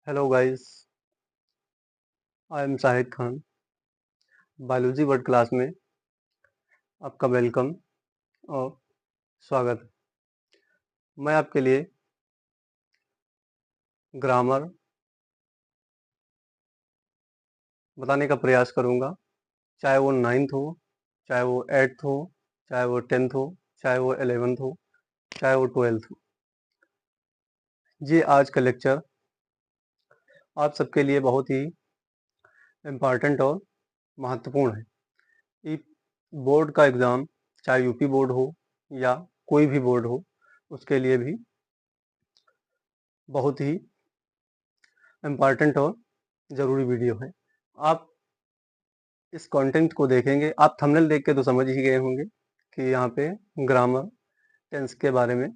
Hello guys, I am Shahid Khan. Biology word class में आपका welcome और स्वागत है। मैं आपके लिए ग्रामर बताने का प्रयास करूंगा, चाहे वो 9th हो, चाहे वो 8th हो, चाहे वो 10th हो, चाहे वो 11th हो, चाहे वो 12th हो। ये आज का लेक्चर आप सबके लिए बहुत ही इम्पॉर्टेंट और महत्वपूर्ण है। ये बोर्ड का एग्ज़ाम, चाहे यूपी बोर्ड हो या कोई भी बोर्ड हो, उसके लिए भी बहुत ही इम्पॉर्टेंट और ज़रूरी वीडियो है। आप इस कंटेंट को देखेंगे, आप थंबनेल देख के तो समझ ही गए होंगे कि यहाँ पे ग्रामर, टेंस के बारे में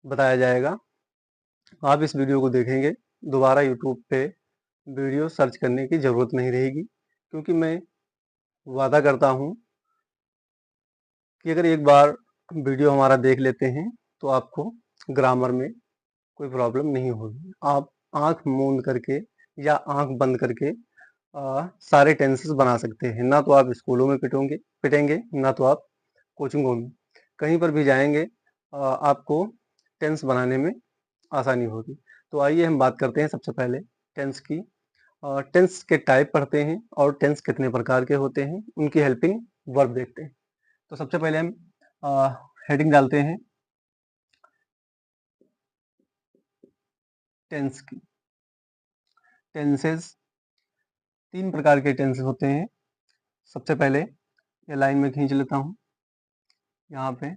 बताया जाएगा। आप इस वीडियो को देखेंगे, दोबारा यूट्यूब पे वीडियो सर्च करने की ज़रूरत नहीं रहेगी, क्योंकि मैं वादा करता हूँ कि अगर एक बार वीडियो हमारा देख लेते हैं तो आपको ग्रामर में कोई प्रॉब्लम नहीं होगी। आप आँख मूंद करके या आँख बंद करके सारे टेंसेस बना सकते हैं। ना तो आप स्कूलों में पिटेंगे, ना तो आप कोचिंगों में, कहीं पर भी जाएंगे आपको टेंस बनाने में आसानी होगी। तो आइए हम बात करते हैं सबसे पहले टेंस की। टेंस के टाइप पढ़ते हैं और टेंस कितने प्रकार के होते हैं, उनकी हेल्पिंग वर्ब देखते हैं। तो सबसे पहले हम हेडिंग डालते हैं टेंस की। टेंसेस 3 प्रकार के टेंसेस होते हैं। सबसे पहले ये लाइन में खींच लेता हूँ, यहाँ पे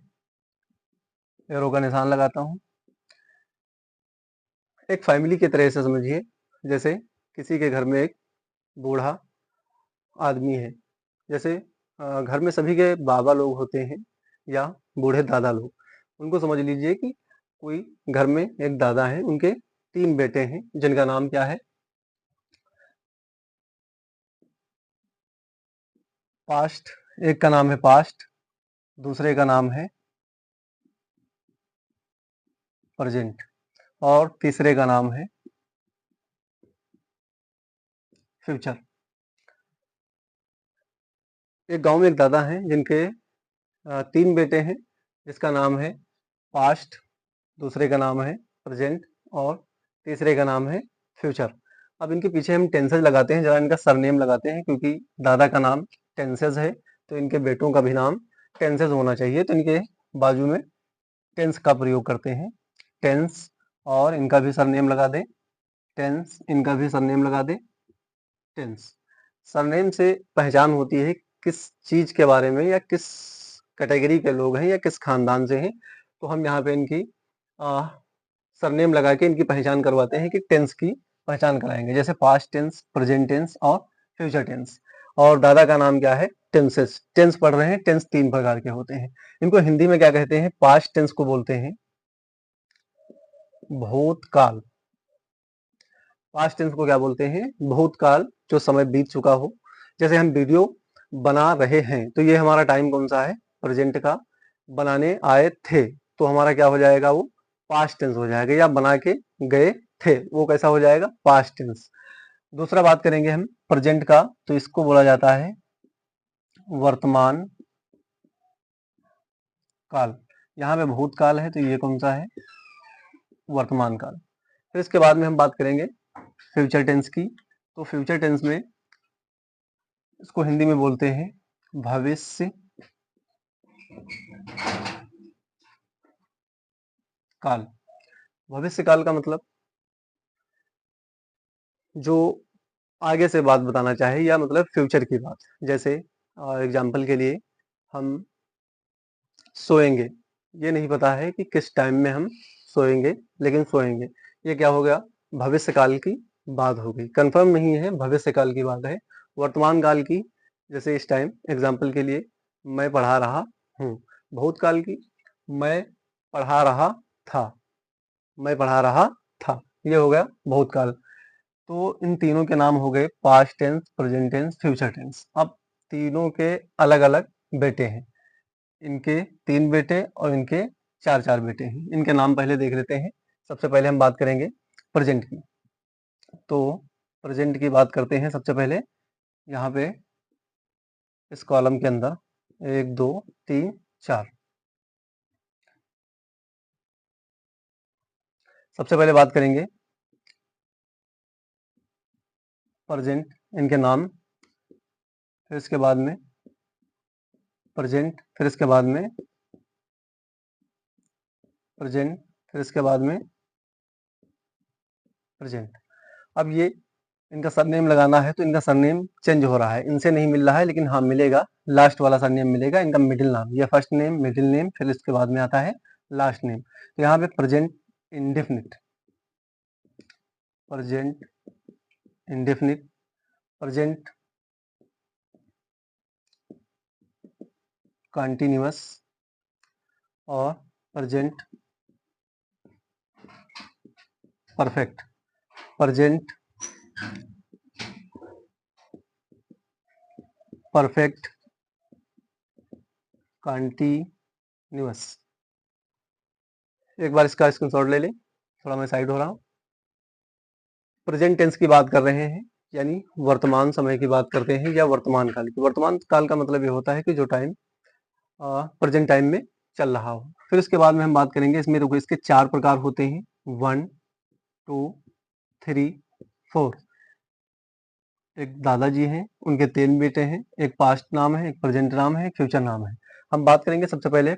एरो का निशान लगाता हूँ। एक फैमिली की तरह से समझिए, जैसे किसी के घर में एक बूढ़ा आदमी है। जैसे घर में सभी के बाबा लोग होते हैं या बूढ़े दादा लोग। उनको समझ लीजिए कि कोई घर में एक दादा है, उनके 3 बेटे हैं जिनका नाम क्या है, पास्ट। एक का नाम है पास्ट, दूसरे का नाम है प्रेजेंट और तीसरे का नाम है फ्यूचर। एक गांव में एक दादा हैं जिनके 3 बेटे हैं, जिसका नाम है पास्ट, दूसरे का नाम है प्रेजेंट और तीसरे का नाम है फ्यूचर। अब इनके पीछे हम टेंसेस लगाते हैं, जरा इनका सरनेम लगाते हैं, क्योंकि दादा का नाम टेंसेस है तो इनके बेटों का भी नाम टेंसेस होना चाहिए। तो इनके बाजू में टेंस का प्रयोग करते हैं, टेंस, और इनका भी सरनेम लगा दें टेंस, इनका भी सरनेम लगा दें टेंस। सरनेम से पहचान होती है किस चीज के बारे में या किस कैटेगरी के लोग हैं या किस खानदान से हैं। तो हम यहाँ पे इनकी सरनेम लगा के इनकी पहचान करवाते हैं कि टेंस की पहचान कराएंगे, जैसे पास्ट टेंस, प्रेजेंट टेंस और फ्यूचर टेंस। और दादा का नाम क्या है, टेंसेस। टेंस पढ़ रहे हैं, टेंस 3 प्रकार के होते हैं। इनको हिंदी में क्या कहते हैं, पास्ट टेंस को बोलते हैं भूतकाल। पास्ट टेंस को क्या बोलते हैं, भूतकाल, जो समय बीत चुका हो। जैसे हम वीडियो बना रहे हैं तो ये हमारा टाइम कौन सा है, प्रेजेंट का। बनाने आए थे तो हमारा क्या हो जाएगा, वो पास्ट टेंस हो जाएगा, या बना के गए थे वो कैसा हो जाएगा, पास्ट टेंस। दूसरा बात करेंगे हम प्रेजेंट का, तो इसको बोला जाता है वर्तमान काल। यहाँ पे भूतकाल है तो ये कौन सा है, वर्तमान काल। फिर इसके बाद में हम बात करेंगे फ्यूचर टेंस की। तो फ्यूचर टेंस में इसको हिंदी में बोलते हैं भविष्य काल। भविष्य काल का मतलब जो आगे से बात बताना चाहे, या मतलब फ्यूचर की बात। जैसे एग्जाम्पल के लिए हम सोएंगे, ये नहीं पता है कि किस टाइम में हम सोएंगे, लेकिन सोएंगे, ये क्या हो गया, भविष्य काल की बात हो गई। कंफर्म नहीं है, भविष्य काल की बात है। वर्तमान काल की, जैसे इस टाइम एग्जाम्पल के लिए मैं पढ़ा रहा हूँ। भूतकाल की, मैं पढ़ा रहा था, मैं पढ़ा रहा था, ये हो गया भूतकाल। तो इन तीनों के नाम हो गए past tense, present tense, future tense. अब तीनों के अलग अलग बेटे हैं, इनके 3 बेटे और इनके 4 4 बेटे हैं। इनके नाम पहले देख लेते हैं। सबसे पहले हम बात करेंगे प्रेजेंट की। तो प्रेजेंट की बात करते हैं सबसे पहले। यहाँ पे इस कॉलम के अंदर 1 2 3 4 सबसे पहले बात करेंगे प्रेजेंट, इनके नाम, फिर इसके बाद में प्रेजेंट, फिर इसके बाद में प्रेजेंट, फिर इसके बाद में प्रेजेंट। अब ये इनका सरनेम लगाना है तो इनका सरनेम चेंज हो रहा है, इनसे नहीं मिल रहा है, लेकिन हाँ मिलेगा, लास्ट वाला सरनेम मिलेगा, इनका मिडिल नाम, ये फर्स्ट नेम, मिडिल नेम, फिर इसके बाद में आता है लास्ट नेम। तो यहाँ पे present indefinite, present indefinite, present continuous और present perfect, present perfect continuous. एक बार इसका स्क्रीनशॉट ले लें, थोड़ा मैं साइड हो रहा हूँ। प्रेजेंट टेंस की बात कर रहे हैं, यानी वर्तमान समय की बात करते हैं या वर्तमान काल की। वर्तमान काल का मतलब ये होता है कि जो टाइम प्रेजेंट टाइम में चल रहा हो। फिर इसके बाद में हम बात करेंगे, इसमें देखो इसके 4 प्रकार होते हैं, 1 2 3 4। एक दादाजी हैं, उनके 3 बेटे हैं, एक पास्ट नाम है, एक प्रेजेंट नाम है, एक फ्यूचर नाम है। हम बात करेंगे सबसे पहले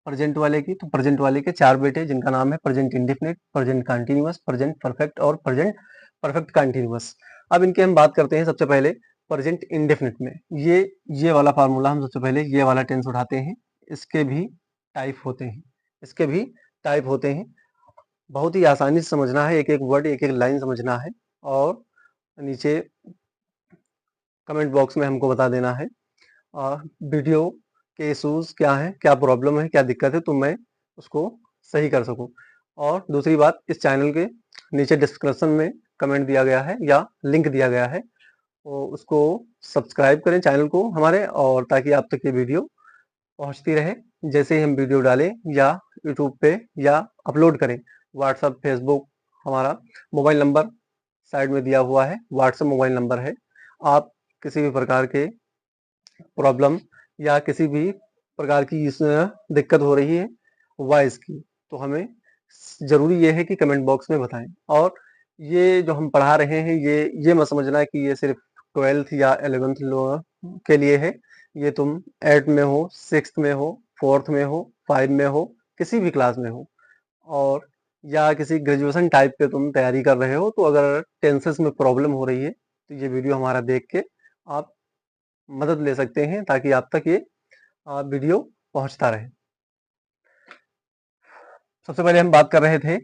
प्रेजेंट वाले की। तो प्रेजेंट वाले के 4 बेटे, जिनका नाम है present indefinite, present continuous, present perfect और प्रेजेंट परफेक्ट कंटिन्यूअस। अब इनके हम बात करते हैं सबसे पहले प्रेजेंट इंडेफिनिट में। ये वाला फार्मूला हम सबसे पहले ये वाला टेंस उठाते हैं। इसके भी टाइप होते हैं, इसके भी टाइप होते हैं। बहुत ही आसानी से समझना है, एक एक वर्ड, एक एक लाइन समझना है, और नीचे कमेंट बॉक्स में हमको बता देना है वीडियो के इशूज़ क्या हैं, क्या प्रॉब्लम है, क्या दिक्कत है, तो मैं उसको सही कर सकूँ। और दूसरी बात, इस चैनल के नीचे डिस्क्रिप्शन में कमेंट दिया गया है या लिंक दिया गया है, तो उसको सब्सक्राइब करें चैनल को हमारे, और ताकि आप तक ये वीडियो पहुँचती रहे। जैसे ही हम वीडियो डालें या यूट्यूब पे या अपलोड करें, व्हाट्सएप, फेसबुक, हमारा मोबाइल नंबर साइड में दिया हुआ है, व्हाट्सएप मोबाइल नंबर है। आप किसी भी प्रकार के प्रॉब्लम या किसी भी प्रकार की दिक्कत हो रही है वॉइस की, तो हमें ज़रूरी ये है कि कमेंट बॉक्स में बताएं। और ये जो हम पढ़ा रहे हैं, ये मत समझना कि ये सिर्फ 12th या 11th लोगों के लिए है। ये तुम 8th में हो, 6th में हो, 4th में हो, 5 में हो, किसी भी क्लास में हो, और या किसी ग्रेजुएशन टाइप पे तुम तैयारी कर रहे हो, तो अगर टेंसेस में प्रॉब्लम हो रही है, तो ये वीडियो हमारा देख के आप मदद ले सकते हैं, ताकि आप तक ये वीडियो पहुंचता रहे। सबसे पहले हम बात कर रहे थे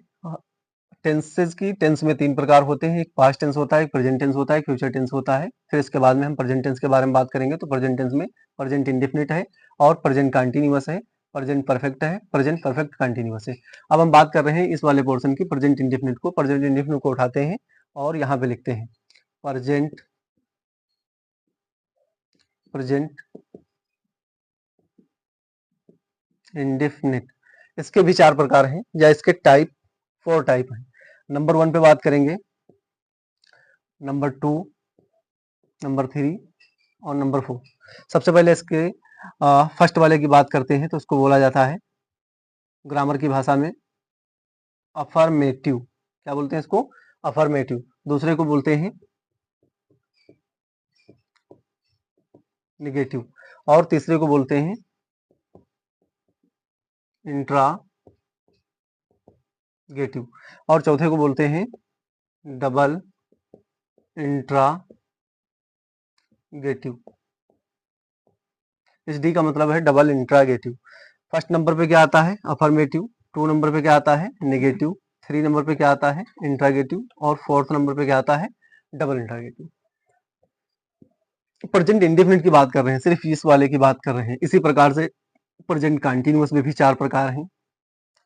टेंसेस की। टेंस में 3 प्रकार होते हैं, एक पास्ट टेंस होता है, एक प्रेजेंट टेंस होता है, एक फ्यूचर टेंस होता है। फिर इसके बाद में हम प्रेजेंट टेंस के बारे में बात करेंगे। तो प्रेजेंट टेंस में प्रेजेंट इंडेफिनिट है, और प्रेजेंट कंटिन्यूअस है, प्रेजेंट परफेक्ट है, प्रेजेंट परफेक्ट कंटिन्यूअस है। अब हम बात कर रहे हैं इस वाले पोर्शन की, प्रेजेंट इंडेफिनिट को। प्रेजेंट इंडेफिनिट को उठाते हैं और यहाँ पे लिखते हैं प्रेजेंट इंडेफिनिट। इसके भी 4 प्रकार हैं, या इसके टाइप 4 टाइप हैं। नंबर 1 पे बात करेंगे, नंबर 2, नंबर 3 और नंबर 4। सबसे पहले इसके फर्स्ट वाले की बात करते हैं, तो उसको बोला जाता है ग्रामर की भाषा में अफर्मेटिव। क्या बोलते हैं इसको? अफर्मेटिव। दूसरे को बोलते हैं निगेटिव, और तीसरे को बोलते हैं इंट्रागेटिव, और चौथे को बोलते हैं डबल इंट्रागेटिव। इस डी का मतलब है डबल इंट्रागेटिव। फर्स्ट नंबर पे क्या आता है? अफर्मेटिव। 2 नंबर पे क्या आता है? नेगेटिव। 3 नंबर पे क्या आता है? इंट्रागेटिव। और 4th नंबर पे क्या आता है? Double interrogative. प्रेजेंट इंडेफिनिट की बात कर रहे हैं, सिर्फ इस वाले की बात कर रहे हैं। इसी प्रकार से प्रेजेंट कंटिन्यूअस में भी 4 प्रकार हैं,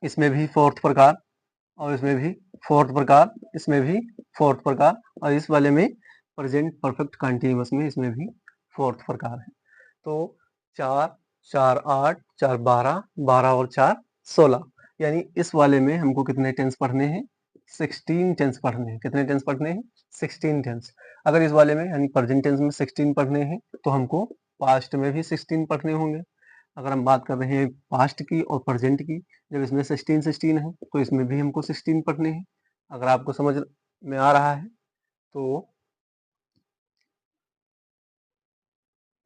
इसमें भी 4th प्रकार, और इसमें भी 4th प्रकार, इसमें भी 4th प्रकार, और इस वाले में प्रेजेंट परफेक्ट कंटिन्यूअस में इसमें भी 4th प्रकार है। तो 4 4 8 4 12 12 और 4 16, यानी इस वाले में हमको कितने टेंस पढ़ने हैं? 16 टेंस पढ़ने हैं। कितने टेंस पढ़ने हैं? 16 टेंस। अगर इस वाले में यानी प्रेजेंट टेंस में 16 पढ़ने हैं तो हमको पास्ट में भी 16 पढ़ने होंगे। अगर हम बात कर रहे हैं पास्ट की और प्रेजेंट की, जब इसमें 16 है तो इसमें भी हमको 16 पढ़ने हैं। अगर आपको समझ में आ रहा है तो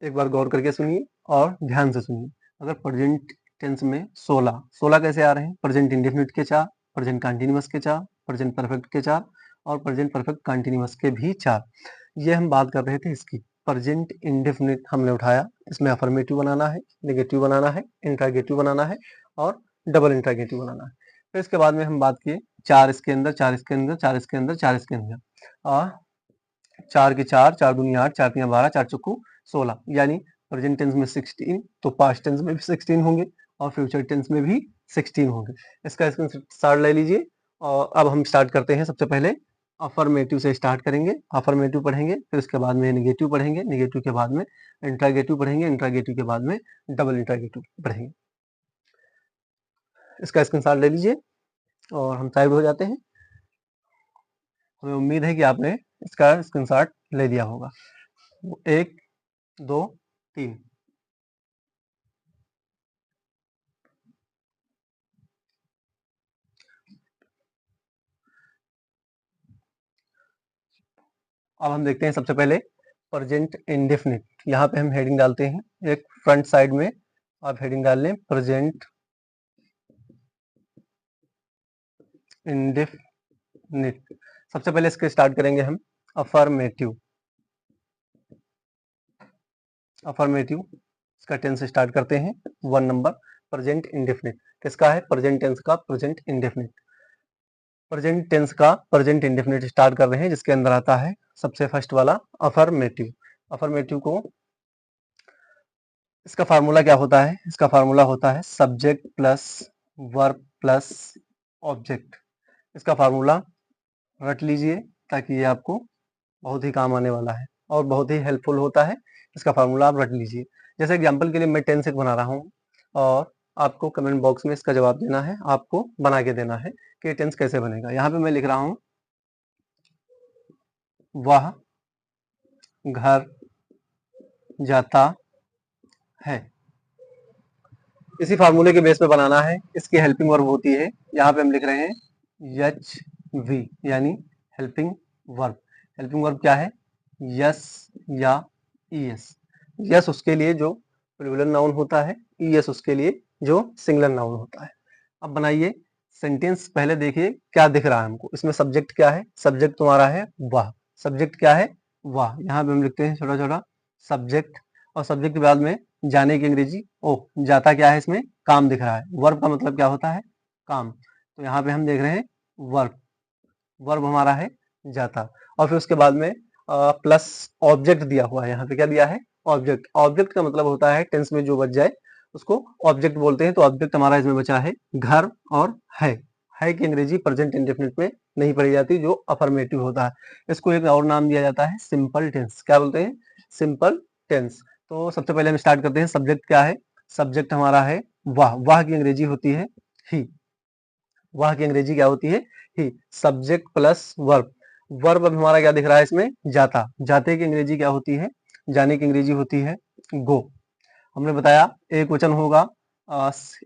एक बार गौर करके सुनिए और ध्यान से सुनिए। अगर प्रेजेंट टेंस में 16 कैसे आ रहे हैं? प्रेजेंट इंडेफिनिट के 4, प्रेजेंट कंटीन्यूअस के 4, प्रेजेंट परफेक्ट के 4 और प्रेजेंट परफेक्ट कंटीन्यूअस के भी 4। ये हम बात कर रहे थे इसकी। प्रेजेंट इंडेफिनिट हमने उठाया, इसमें अफर्मेटिव बनाना है, नेगेटिव बनाना है, इंट्रागेटिव बनाना है और डबल इंट्रागेटिव बनाना है। फिर इसके बाद में हम बात किए 4 इसके अंदर, 4 इसके अंदर, 4 इसके अंदर, 4 इसके अंदर। 4 के 4, 4 दूनी 8, 4 तियां 12, 4 चौको 16। यानी प्रेजेंट टेंस में 16 तो पास्ट टेंस में भी 16 होंगे और फ्यूचर टेंस में भी 16 होंगे। इसका स्टार्ट ले लीजिए और अब हम स्टार्ट करते हैं। सबसे पहले अफर्मेटिव से स्टार्ट करेंगे। अफर्मेटिव पढ़ेंगे, फिर उसके बाद में नेगेटिव पढ़ेंगे, नेगेटिव के बाद में इंट्रागेटिव पढ़ेंगे, इंट्रागेटिव के बाद में डबल इंट्रागेटिव पढ़ेंगे। इसका स्क्रीनशॉट ले लीजिए और हम टाइप हो जाते हैं। हमें उम्मीद है कि आपने इसका स्क्रीनशॉट ले लिया होगा। 1 2 3। अब हम देखते हैं सबसे पहले प्रेजेंट इंडेफिनिट। यहाँ पे हम हेडिंग डालते हैं, एक फ्रंट साइड में आप हेडिंग डाल लें प्रेजेंट इंडेफिनिट। सबसे पहले इसके स्टार्ट करेंगे हम अफर्मेटिव। अफर्मेटिव इसका टेंस स्टार्ट करते हैं 1 नंबर प्रेजेंट इंडेफिनिट। किसका है? प्रेजेंट टेंस का प्रेजेंट इंडेफिनिट। प्रेजेंट टेंस का प्रेजेंट इंडेफिनिट स्टार्ट कर रहे हैं, जिसके अंदर आता है सबसे फर्स्ट वाला अफर्मेटिव। अफर्मेटिव को इसका फार्मूला क्या होता है? इसका फार्मूला होता है subject plus verb plus object. इसका फार्मूला रट लीजिए ताकि ये आपको बहुत ही काम आने वाला है और बहुत ही हेल्पफुल होता है। इसका फार्मूला आप रट लीजिए। जैसे एग्जांपल के लिए मैं टेंस एक बना रहा हूँ और आपको कमेंट बॉक्स में इसका जवाब देना है, आपको बना के देना है कि टेंस कैसे बनेगा। यहाँ पे मैं लिख रहा हूँ वह घर जाता है। इसी फार्मूले के बेस पे बनाना है। इसकी हेल्पिंग वर्ब होती है, यहाँ पे हम लिख रहे हैं एच वी यानी हेल्पिंग वर्ब। हेल्पिंग वर्ब क्या है? यस या ईएस। यस उसके लिए जो प्लूरल नाउन होता है, ईएस उसके लिए जो सिंगुलर नाउन होता है। अब बनाइए सेंटेंस। पहले देखिए क्या दिख रहा है हमको। इसमें सब्जेक्ट क्या है? सब्जेक्ट तुम्हारा है वह। सब्जेक्ट क्या है? वह। यहाँ पे हम लिखते हैं छोटा छोटा सब्जेक्ट और सब्जेक्ट के बाद में जाने की अंग्रेजी ओह। जाता क्या है? इसमें काम दिख रहा है। वर्ब का मतलब क्या होता है? काम। तो यहाँ पे हम देख रहे हैं वर्ब। वर्ब हमारा है जाता और फिर उसके बाद में प्लस ऑब्जेक्ट दिया हुआ है। यहाँ पे क्या दिया है? ऑब्जेक्ट। ऑब्जेक्ट का मतलब होता है टेंस में जो बच जाए उसको ऑब्जेक्ट बोलते हैं। तो ऑब्जेक्ट हमारा इसमें बचा है घर और है। है की अंग्रेजी प्रेजेंट इंडेफिनिट में नहीं पढ़ी जाती, जो अफर्मेटिव होता है। इसको एक और नाम दिया जाता है सिंपल टेंस। क्या बोलते हैं? Simple tense. तो सबसे पहले हम स्टार्ट करते हैं। सब्जेक्ट क्या है? सब्जेक्ट हमारा है वह। वह की अंग्रेजी होती है ही। वह की अंग्रेजी क्या होती है? ही। Subject plus verb. वर्ब अब हमारा क्या दिख रहा है इसमें? जाता। जाते की अंग्रेजी क्या होती है? जाने की अंग्रेजी होती है गो। हमने बताया एक वचन होगा,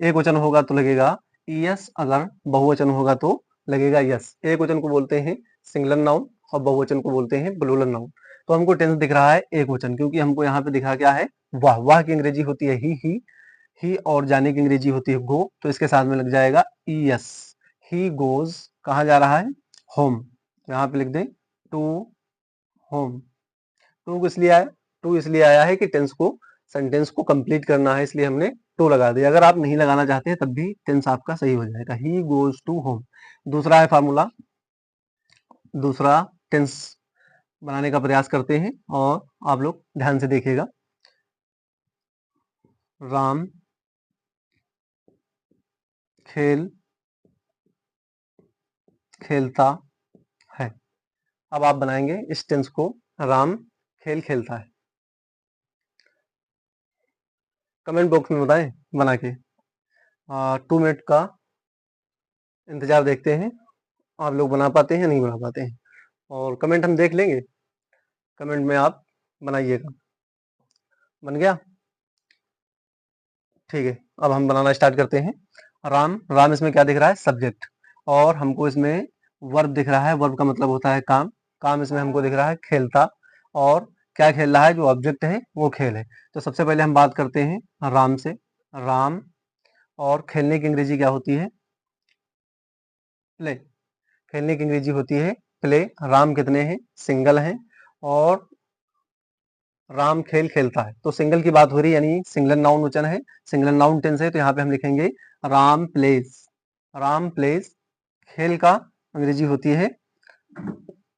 एक वचन होगा तो लगेगा ईएस, अगर बहुवचन होगा तो लगेगा यस। एक वचन को बोलते हैं सिंगुलर नाउन और बहुवचन को बोलते हैं प्लूरल नाउन। तो हमको टेंस दिख रहा है एक वचन, क्योंकि हमको यहाँ पे दिखा क्या है? वाह। वाह की अंग्रेजी होती है ही और जाने की अंग्रेजी होती है गो। तो इसके साथ में लग जाएगा ईएस। ही गोज कहाँ जा रहा है? होम। यहाँ पे लिख दें टू होम। टू किस लिए आया? टू इसलिए आया है कि सेंटेंस को कंप्लीट करना है, इसलिए हमने टू लगा दिया। अगर आप नहीं लगाना चाहते हैं तब भी टेंस आपका सही हो जाएगा। He goes to home. दूसरा है फार्मूला। दूसरा टेंस बनाने का प्रयास करते हैं और आप लोग ध्यान से देखिएगा। राम खेल खेलता है। अब आप बनाएंगे इस टेंस को। राम खेल खेलता है। कमेंट बॉक्स में बताएं बना के। 2 मिनट का इंतजार देखते हैं आप लोग बना पाते हैं या नहीं बना पाते हैं, और कमेंट हम देख लेंगे, कमेंट में आप बनाइएगा। बन गया? ठीक है, अब हम बनाना स्टार्ट करते हैं। राम, राम इसमें क्या दिख रहा है? सब्जेक्ट। और हमको इसमें वर्ब दिख रहा है, वर्ब का मतलब होता है काम। काम इसमें हमको दिख रहा है खेलता, और क्या खेल रहा है? जो ऑब्जेक्ट है वो खेल है। तो सबसे पहले हम बात करते हैं राम से। राम, और खेलने की अंग्रेजी क्या होती है? प्ले। खेलने की अंग्रेजी होती है प्ले। राम कितने हैं? सिंगल हैं। और राम खेल खेलता है, तो सिंगल की बात हो रही है, यानी सिंगल नाउन वचन है, सिंगल नाउन टेंस है, तो यहाँ पे हम लिखेंगे राम प्लेज। राम प्लेज। खेल का अंग्रेजी होती है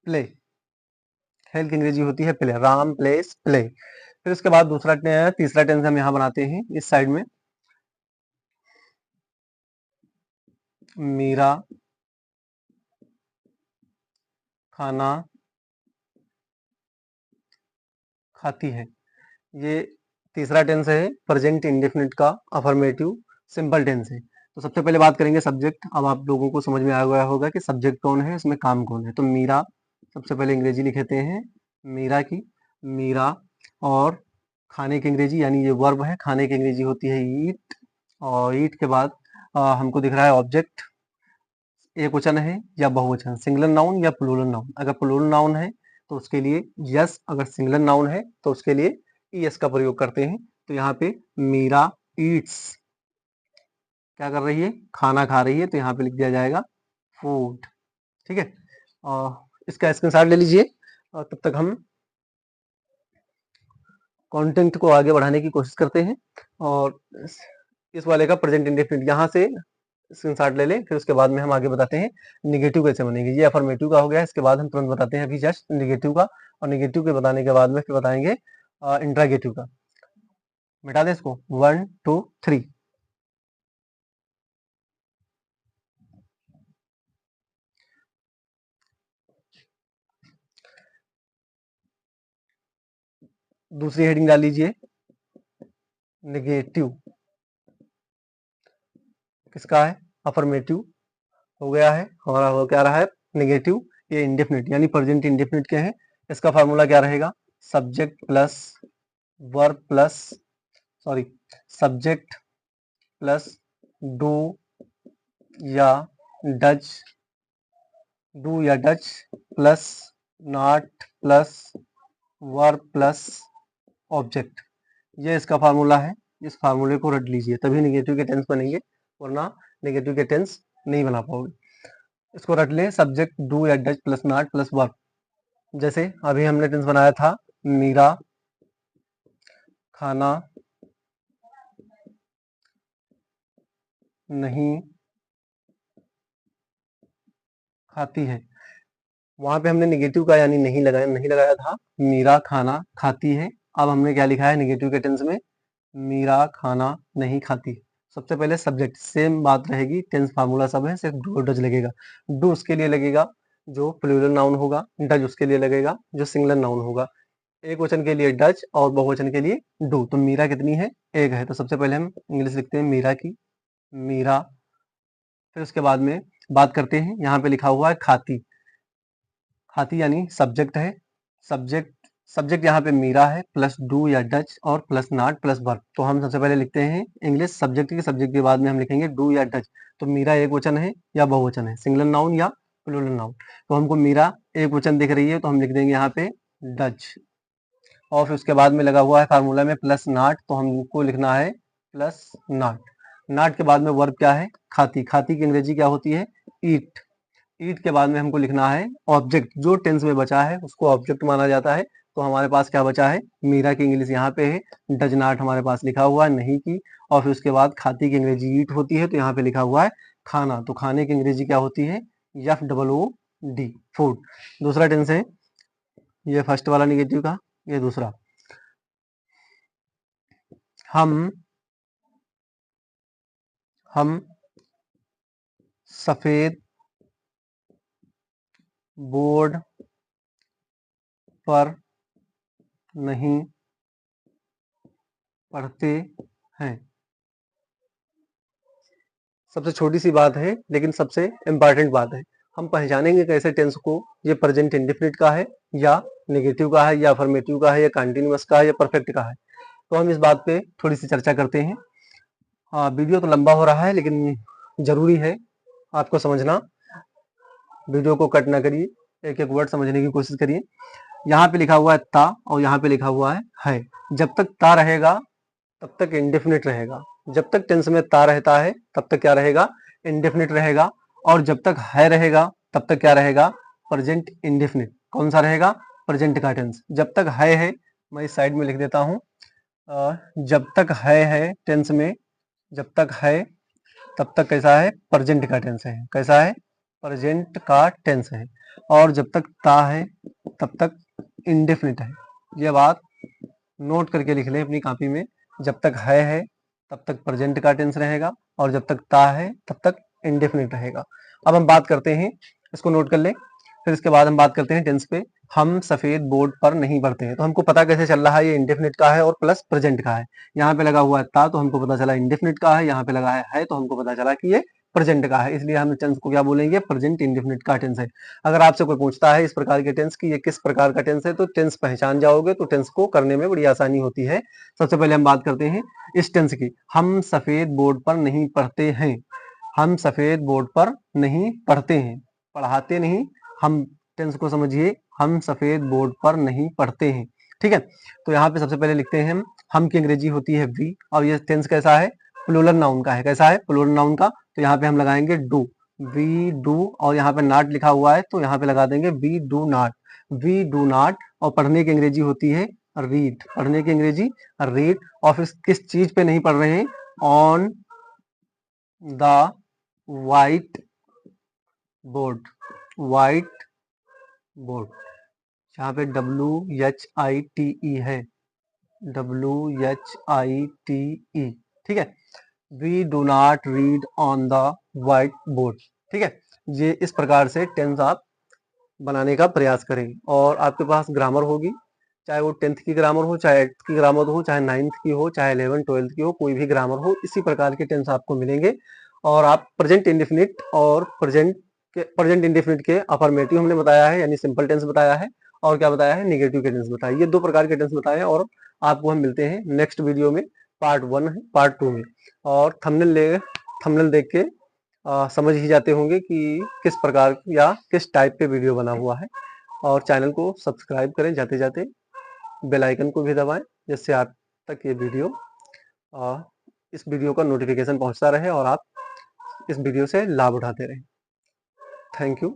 प्ले। खेल की अंग्रेजी होती है प्ले। Ram pledge play. फिर उसके बाद तीसरा टेंस हम यहाँ बनाते हैं इस साइड में। मीरा खाना खाती है। ये तीसरा टेंस है प्रेजेंट इंडेफिनिट का अफर्मेटिव सिंपल टेंस है। तो सबसे पहले बात करेंगे सब्जेक्ट। अब आप लोगों को समझ में आ गया होगा कि सब्जेक्ट कौन है, इसमें काम कौन है। तो मीरा, सबसे पहले अंग्रेजी लिखते हैं मीरा की, मीरा। और खाने की अंग्रेजी, यानी ये वर्ब है, खाने की अंग्रेजी होती है ईट। और ईट के बाद हमको दिख रहा है ऑब्जेक्ट, एक वचन है या बहुवचन, सिंगुलर नाउन या प्लूरल नाउन। अगर प्लूरल नाउन है तो उसके लिए यस, अगर सिंगुलर नाउन है तो उसके लिए ईएस का प्रयोग करते हैं। तो यहाँ पे मीरा ईट्स, क्या कर रही है? खाना खा रही है, तो यहाँ पे लिख दिया जाएगा फूड। ठीक है, और इसका स्क्रीनशॉट ले लीजिए, और तब तक हम कंटेंट को आगे बढ़ाने की कोशिश करते हैं। और इस वाले का प्रेजेंट इंडेफिनिट यहाँ से स्क्रीनशॉट ले लें, फिर उसके बाद में हम आगे बताते हैं निगेटिव कैसे बनेंगे। ये अफर्मेटिव का हो गया, इसके बाद हम तुरंत बताते हैं अभी जस्ट निगेटिव का, और निगेटिव के बताने के बाद में फिर बताएंगे इंट्रागेटिव का। मिटा दें इसको, 1 2 3। दूसरी हेडिंग डाल लीजिए, निगेटिव। किसका है? अफर्मेटिव हो गया है, हमारा हो क्या रहा है? निगेटिव। ये इंडेफिनिट यानी प्रेजेंट इंडेफिनिट के हैं। इसका फार्मूला क्या रहेगा? Subject plus verb plus, sorry, subject plus do या डच, डू या Dutch plus not plus verb plus object. ये इसका फार्मूला है। इस फार्मूले को रट लीजिए, तभी निगेटिव के टेंस बनेंगे, वरना निगेटिव के टेंस नहीं बना पाओगे। इसको रट लें, सब्जेक्ट डू या Dutch plus not plus verb. जैसे अभी हमने टेंस बनाया था मीरा खाना नहीं खाती है, वहां पे हमने निगेटिव का यानी नहीं लगाया था, मीरा खाना खाती है। अब हमने क्या लिखा है निगेटिव के टेंस में? मीरा खाना नहीं खाती। सबसे पहले सब्जेक्ट, सेम बात रहेगी, टेंस फार्मूला सब है, सिर्फ डू और डच लगेगा। डू उसके लिए लगेगा जो प्लूरल नाउन होगा, डच उसके लिए लगेगा जो सिंगुलर नाउन होगा। एक वचन के लिए डच और बहुवचन के लिए डू। तो मीरा कितनी है? एक है। तो सबसे पहले हम इंग्लिश लिखते हैं मीरा की, मीरा। फिर उसके बाद में बात करते हैं, यहाँ पे लिखा हुआ है खाती। खाती यानी सब्जेक्ट है, सब्जेक्ट, सब्जेक्ट यहाँ पे मीरा है प्लस डू या डच और प्लस नॉट प्लस वर्ब। तो हम सबसे पहले लिखते हैं इंग्लिश सब्जेक्ट की, सब्जेक्ट के बाद में हम लिखेंगे डू या डच। तो मीरा एक वचन है या बहुवचन है, सिंगुलर नाउन या प्लूरल नाउन। तो हमको मीरा एक वचन दिख रही है, तो हम लिख देंगे यहाँ पे डच। और फिर उसके बाद में लगा हुआ है फार्मूला में प्लस नॉट, तो हमको लिखना है प्लस नॉट। नॉट के बाद में वर्ब क्या है? खाती। खाती की अंग्रेजी क्या होती है? ईट। ईट के बाद में हमको लिखना है ऑब्जेक्ट, जो टेंस में बचा है उसको ऑब्जेक्ट माना जाता है। तो हमारे पास क्या बचा है? मीरा की इंग्लिश यहाँ पे है, डज नॉट हमारे पास लिखा हुआ है नहीं की। और फिर उसके बाद खाती की अंग्रेजी ईट होती है, तो यहाँ पे लिखा हुआ है खाना। तो खाने की अंग्रेजी क्या होती है? FOOD, food. दूसरा टेंस है, ये फर्स्ट वाला निगेटिव का, ये दूसरा। हम हम सफेद बोर्ड पर नहीं पढ़ते हैं। सबसे छोटी सी बात है लेकिन सबसे इम्पॉर्टेंट बात है। हम पहचानेंगे कैसे टेंस को, ये प्रेजेंट इंडेफिनिट का है या नेगेटिव का है या अफर्मेटिव का है या कंटिन्यूअस का है या परफेक्ट का है। तो हम इस बात पे थोड़ी सी चर्चा करते हैं। हाँ, वीडियो तो लंबा हो रहा है लेकिन जरूरी है आपको समझना। वीडियो को कट ना करिए, एक एक वर्ड समझने की कोशिश करिए। यहाँ पे लिखा हुआ है ता और यहाँ पे लिखा हुआ है। जब तक ता रहेगा तब तक इंडेफिनिट रहेगा। जब तक टेंस में ता रहता है तब तक क्या रहेगा, इंडेफिनिट रहेगा। और जब तक है रहेगा तब तक क्या रहेगा, प्रेजेंट इंडेफिनिट। कौन सा रहेगा, प्रेजेंट का टेंस। जब तक है, मैं इस साइड में लिख देता हूँ। जब तक है टेंस में, जब तक है तब तक कैसा है, प्रेजेंट का टेंस है। कैसा है, प्रेजेंट का टेंस है। और जब तक ता है तब तक इंडेफिनिट है। ये बात नोट करके लिख लें अपनी कॉपी में। जब तक है तब तक प्रेजेंट का टेंस रहेगा और जब तक ता है तब तक इंडेफिनिट रहेगा। अब हम बात करते हैं, इसको नोट कर लें। फिर इसके बाद हम बात करते हैं टेंस पे। हम सफेद बोर्ड पर नहीं पढ़ते हैं, तो हमको पता कैसे चल रहा है, ये इंडेफिनिट का है और प्लस प्रेजेंट का है। यहाँ पे लगा हुआ है था तो हमको पता चला इंडेफिनिट का है, यहाँ पे लगा है तो हमको पता चला कि ये प्रेजेंट का है। इसलिए हम टेंस को क्या बोलेंगे, प्रेजेंट इंडेफिनिट का टेंस है। अगर आपसे कोई पूछता है इस प्रकार के टेंस की ये किस प्रकार का टेंस है, तो टेंस पहचान जाओगे तो टेंस को करने में बड़ी आसानी होती है। सबसे पहले हम बात करते हैं इस टेंस की। हम सफेद बोर्ड पर नहीं पढ़ते हैं। हम सफेद बोर्ड पर नहीं पढ़ते हैं, पढ़ाते नहीं। हम टेंस को समझिए, हम सफेद बोर्ड पर नहीं पढ़ते हैं। ठीक है, तो यहाँ पे सबसे पहले लिखते हैं हम की अंग्रेजी होती है वी, और ये टेंस कैसा है, प्लूरल नाउन का है। कैसा है, प्लूरल नाउन का। तो यहाँ पे हम लगाएंगे डू, वी डू, और यहाँ पे नॉट लिखा हुआ है तो यहाँ पे लगा देंगे we do not, we do not. और पढ़ने की अंग्रेजी होती है रीड, पढ़ने की अंग्रेजी रीड। और फिर किस चीज पे नहीं पढ़ रहे हैं, on the white board, white board. यहाँ पे WHITE है, WHITE। ठीक है, we do not read on the white board. ठीक है, ये इस प्रकार से टेंस आप बनाने का प्रयास करें। और आपके पास ग्रामर होगी, चाहे वो 10th की ग्रामर हो, चाहे 8th की ग्रामर हो, चाहे 9th की हो, चाहे 11th 12th की हो, कोई भी ग्रामर हो, इसी प्रकार के टेंस आपको मिलेंगे। और आप प्रेजेंट इंडेफिनिट और प्रेजेंट इंडेफिनिट के अफर्मेटिव हमने बताया है, यानी सिंपल टेंस बताया है, और क्या बताया है, नेगेटिव के टेंस बताया। ये 2 प्रकार के टेंस बताए हैं। और आपको हम मिलते हैं नेक्स्ट वीडियो में, पार्ट 1 है, पार्ट 2 में। और थंबनेल देख के समझ ही जाते होंगे कि किस प्रकार या किस टाइप पे वीडियो बना हुआ है। और चैनल को सब्सक्राइब करें, जाते जाते बेल आइकन को भी दबाएं, जिससे आप तक ये वीडियो इस वीडियो का नोटिफिकेशन पहुंचता रहे और आप इस वीडियो से लाभ उठाते रहें। Thank you.